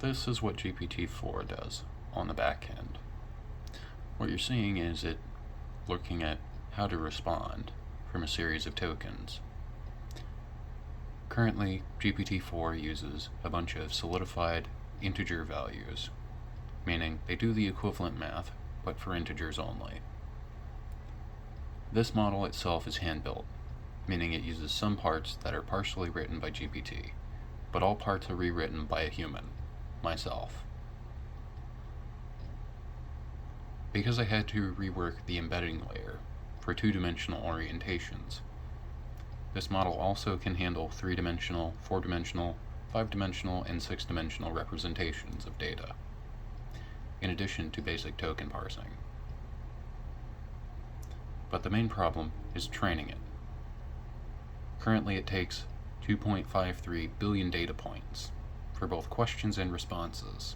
This is what GPT-4 does on the back end. What you're seeing is it looking at how to respond from a series of tokens. Currently, GPT-4 uses a bunch of solidified integer values, meaning they do the equivalent math, but for integers only. This model itself is hand-built, meaning it uses some parts that are partially written by GPT, but all parts are rewritten by a human, myself. Because I had to rework the embedding layer for two-dimensional orientations, this model also can handle 3-dimensional, 4-dimensional, 5-dimensional, and 6-dimensional representations of data, in addition to basic token parsing. But the main problem is training it. Currently it takes 2.53 billion data points for both questions and responses.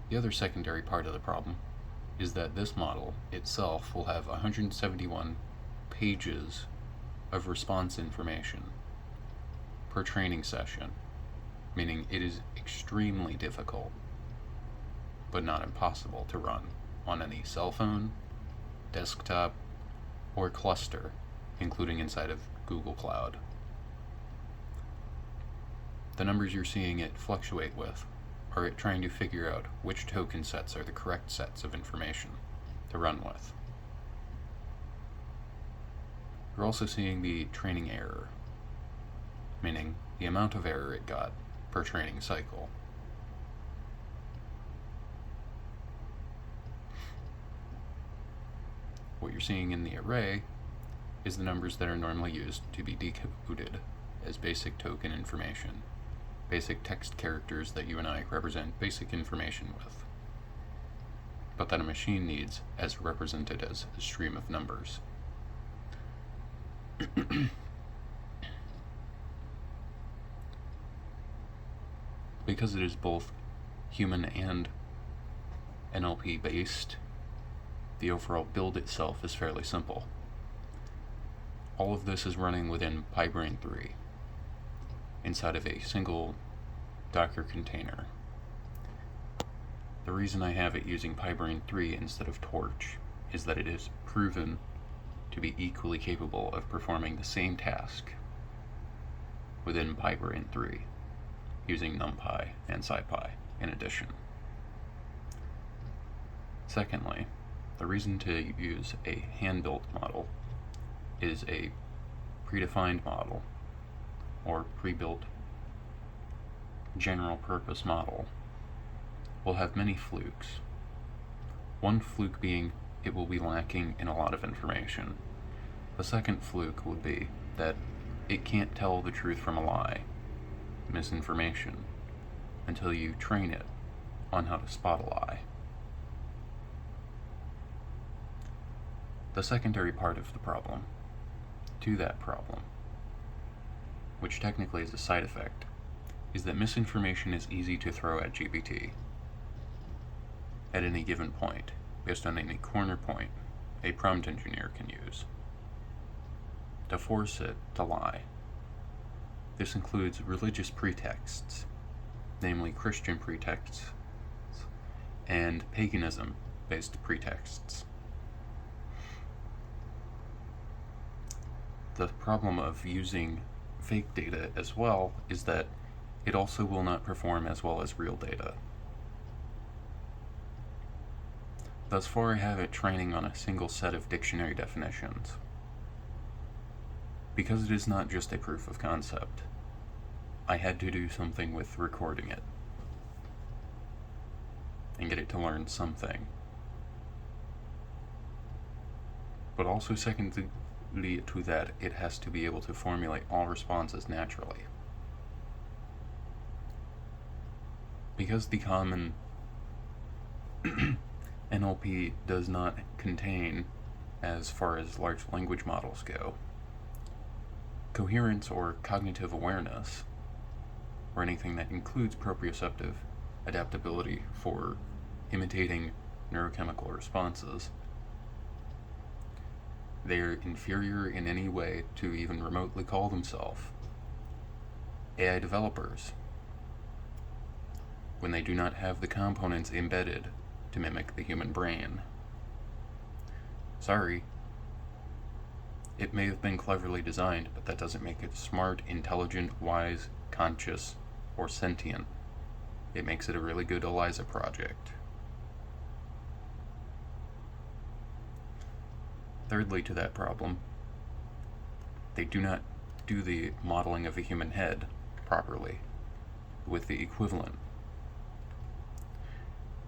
The other secondary part of the problem is that this model itself will have 171 pages of response information per training session, meaning it is extremely difficult, but not impossible, to run on any cell phone, desktop, or cluster, including inside of Google Cloud. The numbers you're seeing it fluctuate with are it trying to figure out which token sets are the correct sets of information to run with. You're also seeing the training error, meaning the amount of error it got per training cycle. What you're seeing in the array is the numbers that are normally used to be decoded as basic token information, basic text characters that you and I represent basic information with, but that a machine needs as represented as a stream of numbers. Because it is both human and NLP based, the overall build itself is fairly simple. All of this is running within PyBrain 3 inside of a single Docker container. The reason I have it using PyBrain 3 instead of Torch is that it is proven to be equally capable of performing the same task within PyBrain 3 using NumPy and SciPy in addition. Secondly, the reason to use a hand-built model is a predefined model or pre-built general purpose model will have many flukes. One fluke being it will be lacking in a lot of information. The second fluke would be that it can't tell the truth from a lie, misinformation, until you train it on how to spot a lie. The secondary part of the problem, to that problem, which technically is a side effect, is that misinformation is easy to throw at GPT at any given point, based on any corner point a prompt engineer can use to force it to lie. This includes religious pretexts, namely Christian pretexts, and paganism-based pretexts. The problem of using fake data as well is that it also will not perform as well as real data. Thus far I have it training on a single set of dictionary definitions. Because it is not just a proof of concept, I had to do something with recording it and get it to learn something. But also secondly to that, it has to be able to formulate all responses naturally. Because the common NLP does not contain, as far as large language models go, coherence or cognitive awareness, or anything that includes proprioceptive adaptability for imitating neurochemical responses, they are inferior in any way to even remotely call themselves AI developers. when they do not have the components embedded to mimic the human brain. Sorry, it may have been cleverly designed, but that doesn't make it smart, intelligent, wise, conscious, or sentient. It makes it a really good ELIZA project. Thirdly to that problem, they do not do the modeling of the human head properly with the equivalent.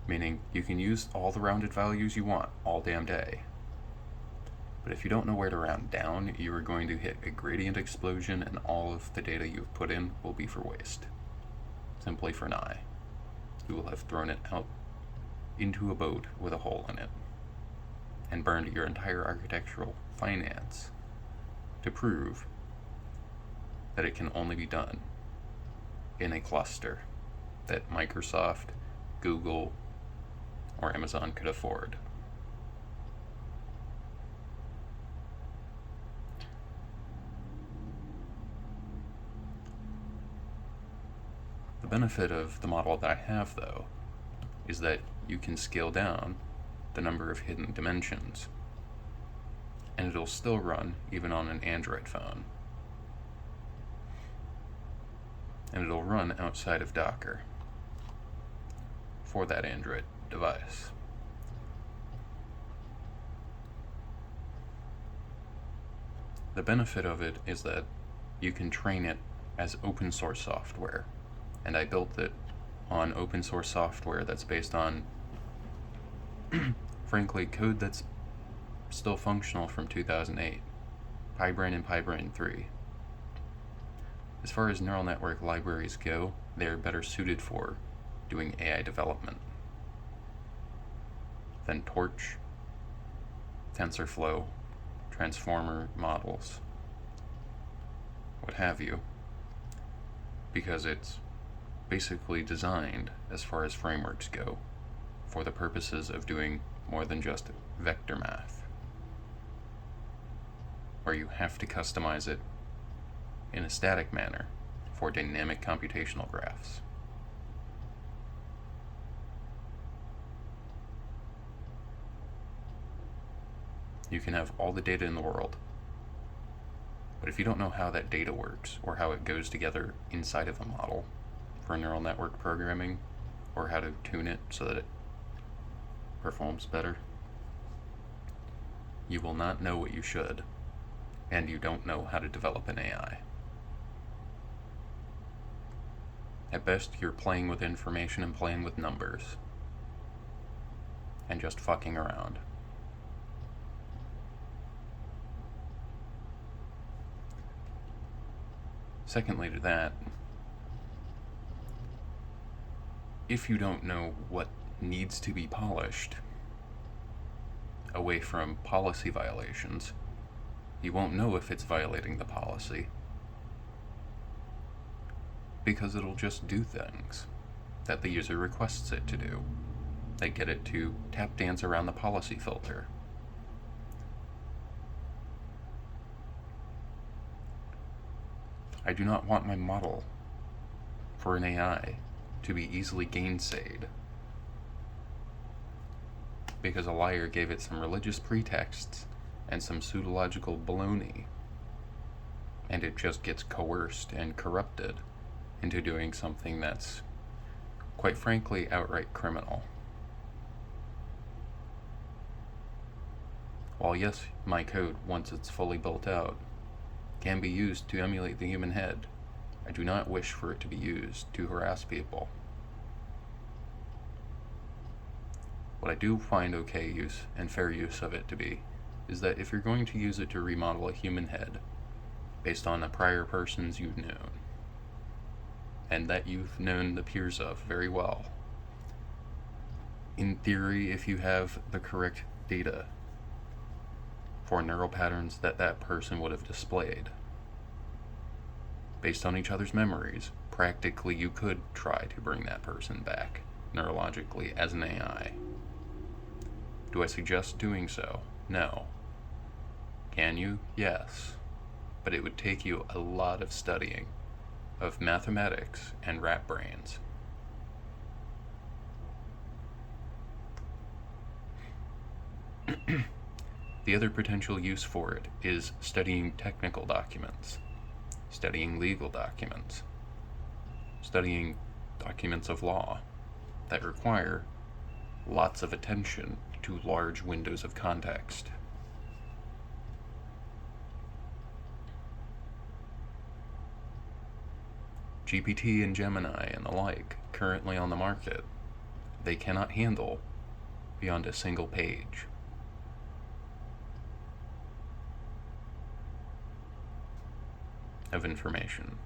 Meaning, you can use all the rounded values you want all damn day. But if you don't know where to round down, you are going to hit a gradient explosion and all of the data you've put in will be for waste. Simply for nigh. You will have thrown it out into a boat with a hole in it and burned your entire architectural finance to prove that it can only be done in a cluster that Microsoft, Google, or Amazon could afford. The benefit of the model that I have, though, is that you can scale down the number of hidden dimensions, and it'll still run even on an Android phone. And it'll run outside of Docker for that Android device. The benefit of it is that you can train it as open source software, and I built it on open source software that's based on frankly code that's still functional from 2008, PyBrain and PyBrain 3. As far as neural network libraries go, they are better suited for doing AI development than Torch, TensorFlow, transformer models, what have you, because it's basically designed, as far as frameworks go, for the purposes of doing more than just vector math, where you have to customize it in a static manner for dynamic computational graphs. You can have all the data in the world, but if you don't know how that data works or how it goes together inside of a model for neural network programming, or how to tune it so that it performs better, you will not know what you should, and you don't know how to develop an AI. At best, you're playing with information and playing with numbers, and just fucking around. Secondly to that, if you don't know what needs to be polished away from policy violations, you won't know if it's violating the policy, because it'll just do things that the user requests it to do. They get it to tap dance around the policy filter. I do not want my model for an AI to be easily gainsayed because a liar gave it some religious pretexts and some pseudological baloney, and it just gets coerced and corrupted into doing something that's, quite frankly, outright criminal. While yes, my code, once it's fully built out, can be used to emulate the human head, I do not wish for it to be used to harass people. What I do find okay use and fair use of it to be is that if you're going to use it to remodel a human head based on a prior persons you've known, and that you've known the peers of very well, in theory, if you have the correct data for neural patterns that that person would have displayed, based on each other's memories, practically you could try to bring that person back neurologically as an AI. Do I suggest doing so? No. Can you? Yes. But it would take you a lot of studying of mathematics and rat brains. The other potential use for it is studying technical documents, studying legal documents, studying documents of law that require lots of attention to large windows of context. GPT and Gemini and the like, currently on the market, they cannot handle beyond a single page. Of information.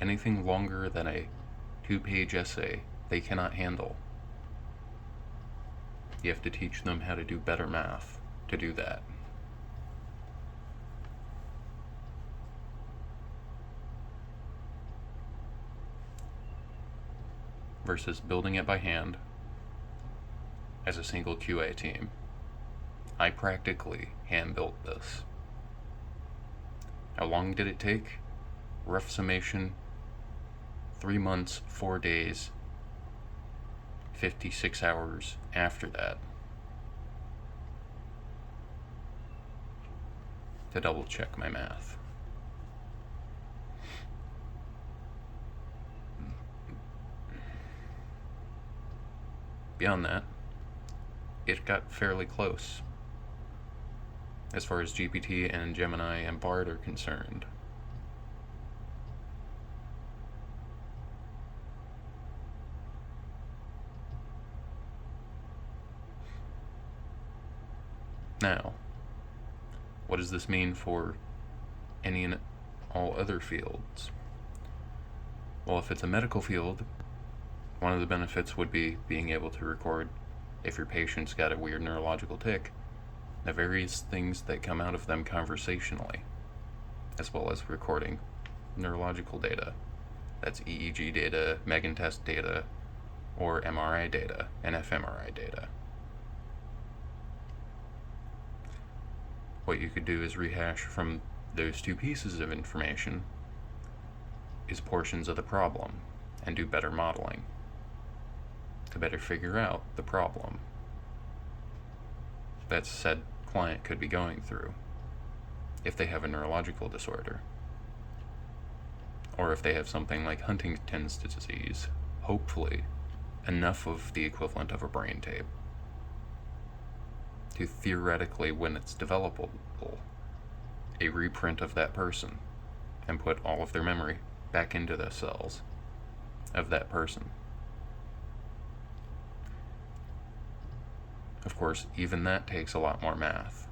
Anything longer than a 2-page essay, they cannot handle. You have to teach them how to do better math to do that. Versus building it by hand as a single QA team. I practically hand-built this. How long did it take? Rough summation, 3 months, 4 days, 56 hours after that to double check my math. Beyond that, it got fairly close as far as GPT and Gemini and Bard are concerned. Now, what does this mean for any and all other fields? Well, if it's a medical field, one of the benefits would be being able to record if your patient's got a weird neurological tic, the various things that come out of them conversationally, as well as recording neurological data. That's EEG data, Megan test data, or MRI data, and fMRI data. What you could do is rehash from those two pieces of information is portions of the problem and do better modeling to better figure out the problem that said client could be going through if they have a neurological disorder, or if they have something like Huntington's disease, hopefully enough of the equivalent of a brain tape to theoretically, when it's developable, a reprint of that person and put all of their memory back into the cells of that person. Of course, even that takes a lot more math,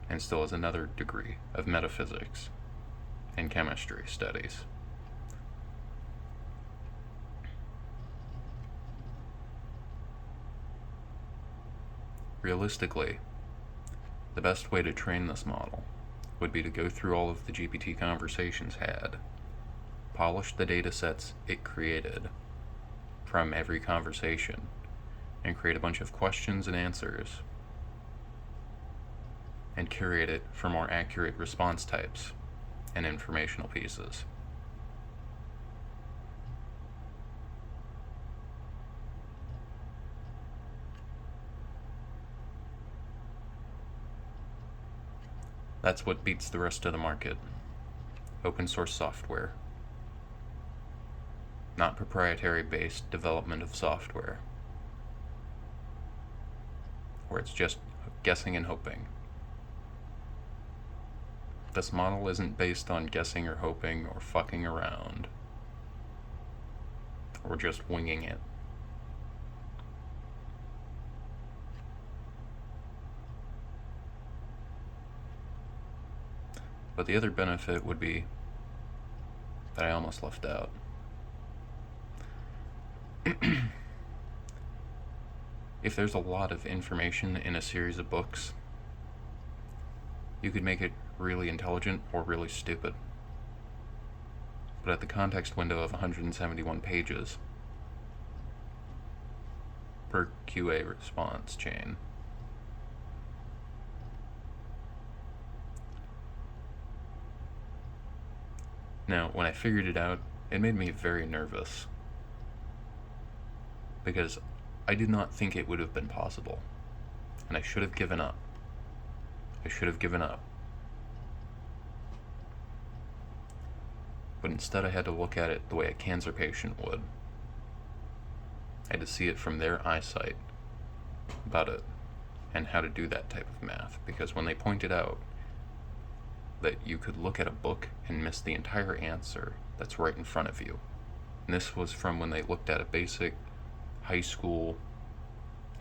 and still is another degree of metaphysics and chemistry studies. Realistically, the best way to train this model would be to go through all of the GPT conversations had, polish the data sets it created from every conversation, and create a bunch of questions and answers, and curate it for more accurate response types and informational pieces. That's what beats the rest of the market. Open source software. Not proprietary based development of software, where it's just guessing and hoping. This model isn't based on guessing or hoping or fucking around, or just winging it. But the other benefit would be that I almost left out. If there's a lot of information in a series of books, you could make it really intelligent or really stupid. But at the context window of 171 pages per QA response chain, now, when I figured it out, it made me very nervous, because I did not think it would have been possible, and I should have given up. I should have given up. But instead I had to look at it the way a cancer patient would. I had to see it from their eyesight about it and how to do that type of math, because when they pointed out that you could look at a book and miss the entire answer that's right in front of you. And this was from when they looked at a basic high school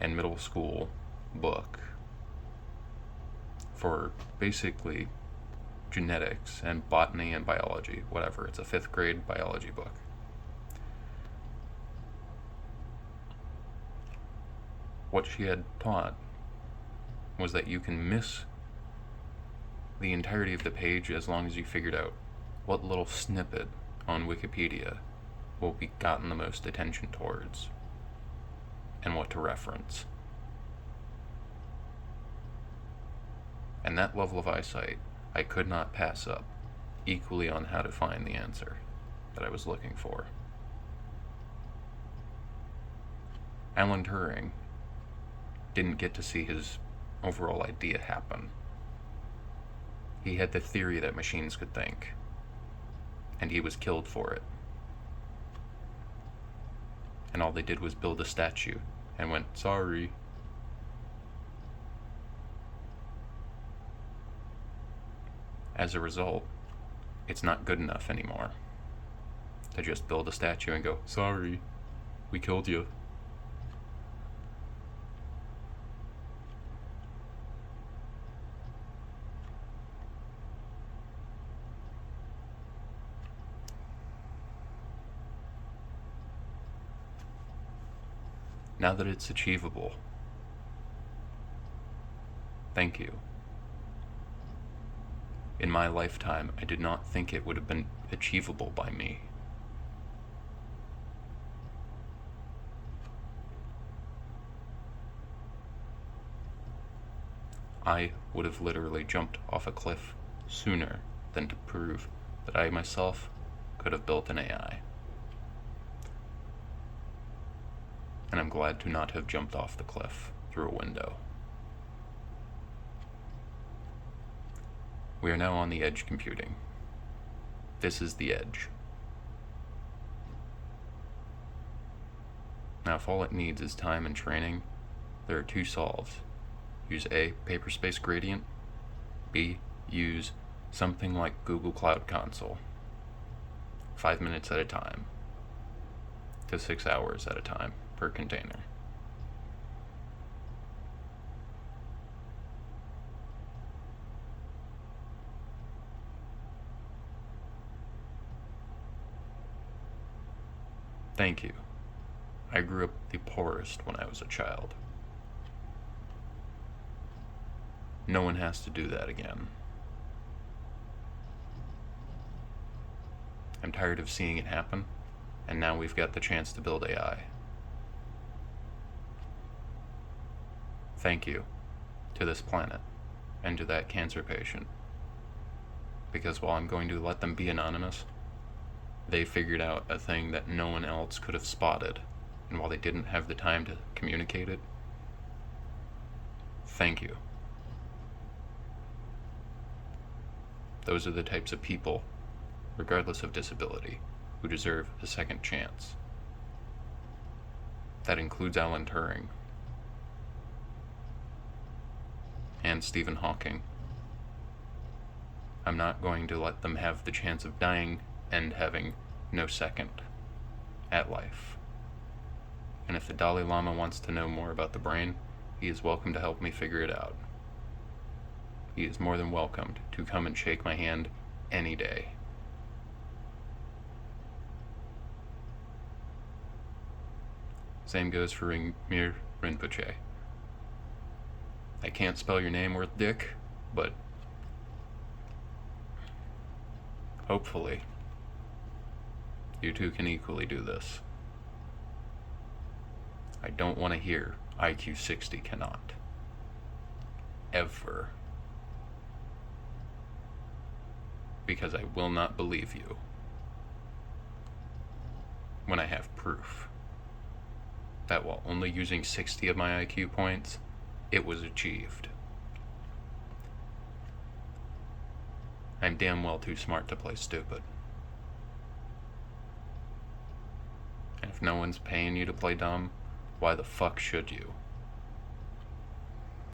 and middle school book for basically genetics and botany and biology, whatever. It's a 5th grade biology book. What she had taught was that you can miss the entirety of the page as long as you figured out what little snippet on Wikipedia will be gotten the most attention towards and what to reference. And that level of eyesight I could not pass up equally on how to find the answer that I was looking for. Alan Turing didn't get to see his overall idea happen. He had the theory that machines could think, and he was killed for it. And all they did was build a statue and went, sorry. As a result, it's not good enough anymore to just build a statue and go, sorry, we killed you. Now that it's achievable, thank you. In my lifetime, I did not think it would have been achievable by me. I would have literally jumped off a cliff sooner than to prove that I myself could have built an AI. And I'm glad to not have jumped off the cliff through a window. We are now on the edge computing. This is the edge. Now, if all it needs is time and training, there are 2 solves. Use A, paper space gradient. B, use something like Google Cloud Console. 5 minutes at a time to 6 hours at a time per container. Thank you. I grew up the poorest when I was a child. No one has to do that again. I'm tired of seeing it happen, and now we've got the chance to build AI. Thank you to this planet and to that cancer patient, because while I'm going to let them be anonymous, they figured out a thing that no one else could have spotted, and while they didn't have the time to communicate it, thank you. Those are the types of people, regardless of disability, who deserve a second chance. That includes Alan Turing and Stephen Hawking. I'm not going to let them have the chance of dying and having no second at life. And if the Dalai Lama wants to know more about the brain, he is welcome to help me figure it out. He is more than welcomed to come and shake my hand any day. Same goes for Ringmir Rinpoche. I can't spell your name worth dick, but hopefully you two can equally do this. I don't want to hear IQ 60 cannot. Ever. Because I will not believe you when I have proof that while only using 60 of my IQ points, it was achieved. I'm damn well too smart to play stupid. And if no one's paying you to play dumb, why the fuck should you?